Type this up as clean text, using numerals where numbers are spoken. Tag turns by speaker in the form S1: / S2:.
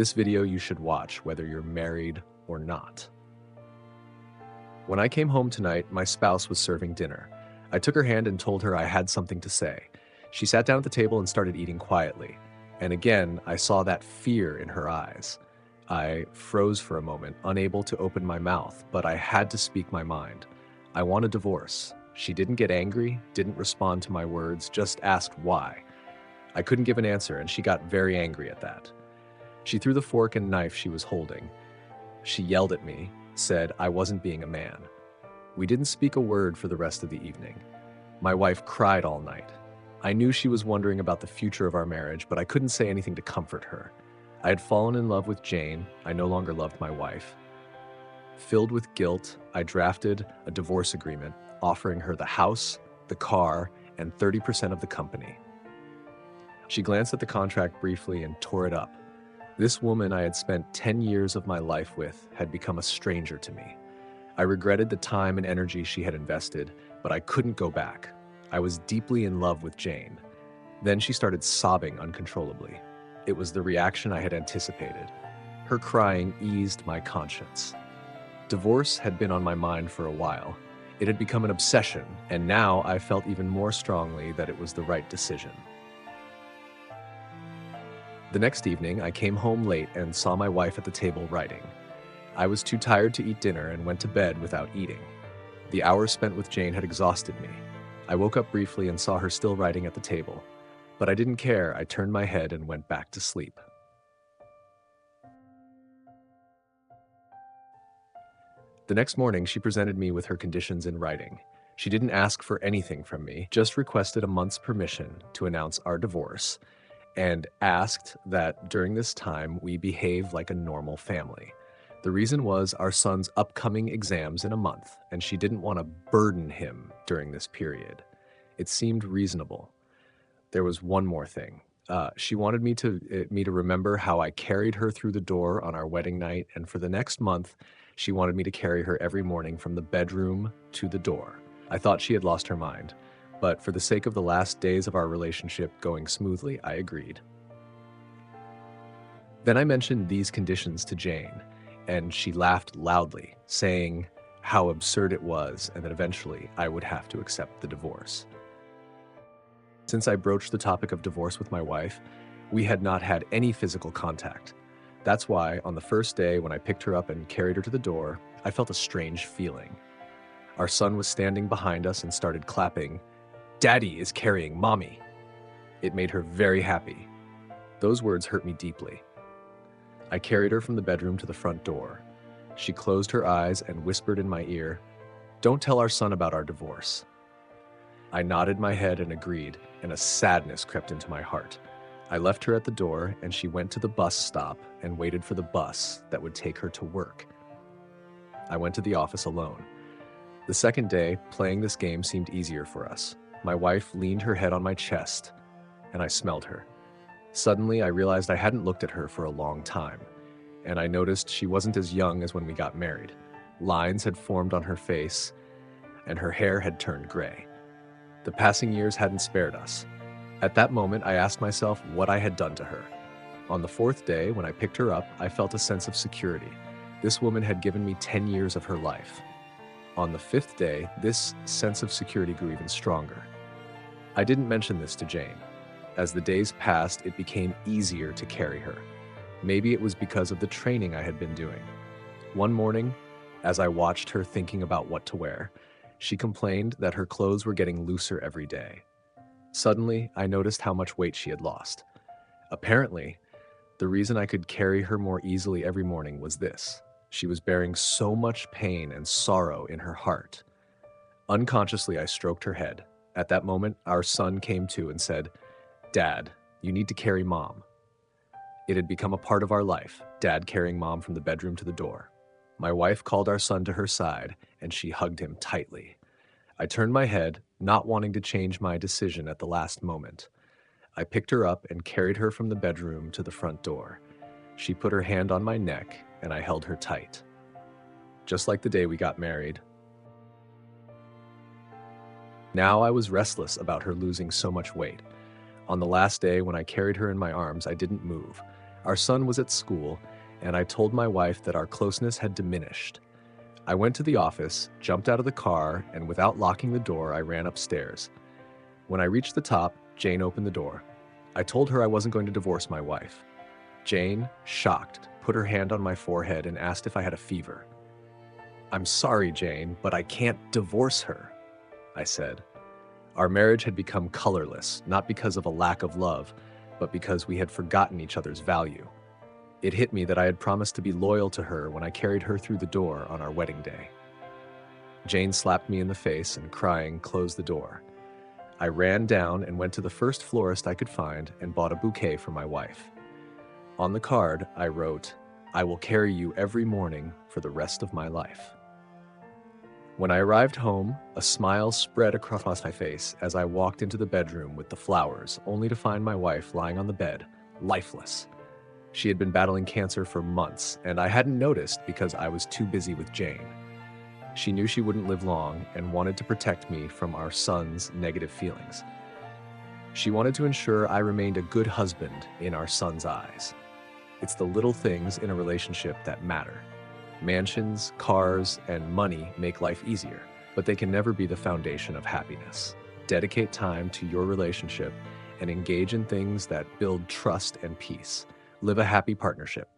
S1: This video you should watch whether you're married or not. When I came home tonight, my spouse was serving dinner. I took her hand and told her I had something to say. She sat down at the table and started eating quietly. And again, I saw that fear in her eyes. I froze for a moment, unable to open my mouth, but I had to speak my mind. I want a divorce. She didn't get angry, didn't respond to my words, just asked why. I couldn't give an answer, and she got very angry at that. She threw the fork and knife she was holding. She yelled at me, said I wasn't being a man. We didn't speak a word for the rest of the evening. My wife cried all night. I knew she was wondering about the future of our marriage, but I couldn't say anything to comfort her. I had fallen in love with Jane. I no longer loved my wife. Filled with guilt, I drafted a divorce agreement offering her the house, the car, and 30% of the company. She glanced at the contract briefly and tore it up. This woman I had spent 10 years of my life with had become a stranger to me. I regretted the time and energy she had invested, but I couldn't go back. I was deeply in love with Jane. Then she started sobbing uncontrollably. It was the reaction I had anticipated. Her crying eased my conscience. Divorce had been on my mind for a while. It had become an obsession, and now I felt even more strongly that it was the right decision. The next evening, I came home late and saw my wife at the table writing. I was too tired to eat dinner and went to bed without eating. The hours spent with Jane had exhausted me. I woke up briefly and saw her still writing at the table. But I didn't care. I turned my head and went back to sleep. The next morning, she presented me with her conditions in writing. She didn't ask for anything from me, just requested a month's permission to announce our divorce, and asked that during this time we behave like a normal family. The reason was our son's upcoming exams in a month, and she didn't want to burden him during this period. It seemed reasonable. There was one more thing. She wanted me to remember how I carried her through the door on our wedding night, and for the next month, she wanted me to carry her every morning from the bedroom to the door. I thought she had lost her mind, but for the sake of the last days of our relationship going smoothly, I agreed. Then I mentioned these conditions to Jane, and she laughed loudly, saying how absurd it was and that eventually I would have to accept the divorce. Since I broached the topic of divorce with my wife, we had not had any physical contact. That's why, on the first day when I picked her up and carried her to the door, I felt a strange feeling. Our son was standing behind us and started clapping, "Daddy is carrying Mommy." It made her very happy. Those words hurt me deeply. I carried her from the bedroom to the front door. She closed her eyes and whispered in my ear, "Don't tell our son about our divorce." I nodded my head and agreed, and a sadness crept into my heart. I left her at the door, and she went to the bus stop and waited for the bus that would take her to work. I went to the office alone. The second day, playing this game seemed easier for us. My wife leaned her head on my chest, and I smelled her. Suddenly, I realized I hadn't looked at her for a long time, and I noticed she wasn't as young as when we got married. Lines had formed on her face, and her hair had turned gray. The passing years hadn't spared us. At that moment, I asked myself what I had done to her. On the fourth day, when I picked her up, I felt a sense of security. This woman had given me 10 years of her life. On the fifth day, this sense of security grew even stronger. I didn't mention this to Jane. As the days passed, it became easier to carry her. Maybe it was because of the training I had been doing. One morning, as I watched her thinking about what to wear, she complained that her clothes were getting looser every day. Suddenly, I noticed how much weight she had lost. Apparently, the reason I could carry her more easily every morning was this. She was bearing so much pain and sorrow in her heart. Unconsciously, I stroked her head. At that moment, our son came to and said, "Dad, you need to carry Mom." It had become a part of our life, Dad carrying Mom from the bedroom to the door. My wife called our son to her side, and she hugged him tightly. I turned my head, not wanting to change my decision at the last moment. I picked her up and carried her from the bedroom to the front door. She put her hand on my neck, and I held her tight. Just like the day we got married. Now I was restless about her losing so much weight. On the last day, when I carried her in my arms, I didn't move. Our son was at school, and I told my wife that our closeness had diminished. I went to the office, jumped out of the car, and without locking the door, I ran upstairs. When I reached the top, Jane opened the door. I told her I wasn't going to divorce my wife. Jane, shocked, put her hand on my forehead and asked if I had a fever. "I'm sorry, Jane, but I can't divorce her," I said. Our marriage had become colorless, not because of a lack of love, but because we had forgotten each other's value. It hit me that I had promised to be loyal to her when I carried her through the door on our wedding day. Jane slapped me in the face and, crying, closed the door. I ran down and went to the first florist I could find and bought a bouquet for my wife. On the card, I wrote, "I will carry you every morning for the rest of my life." When I arrived home, a smile spread across my face as I walked into the bedroom with the flowers, only to find my wife lying on the bed, lifeless. She had been battling cancer for months, and I hadn't noticed because I was too busy with Jane. She knew she wouldn't live long and wanted to protect me from our son's negative feelings. She wanted to ensure I remained a good husband in our son's eyes. It's the little things in a relationship that matter. Mansions, cars, and money make life easier, but they can never be the foundation of happiness. Dedicate time to your relationship and engage in things that build trust and peace. Live a happy partnership.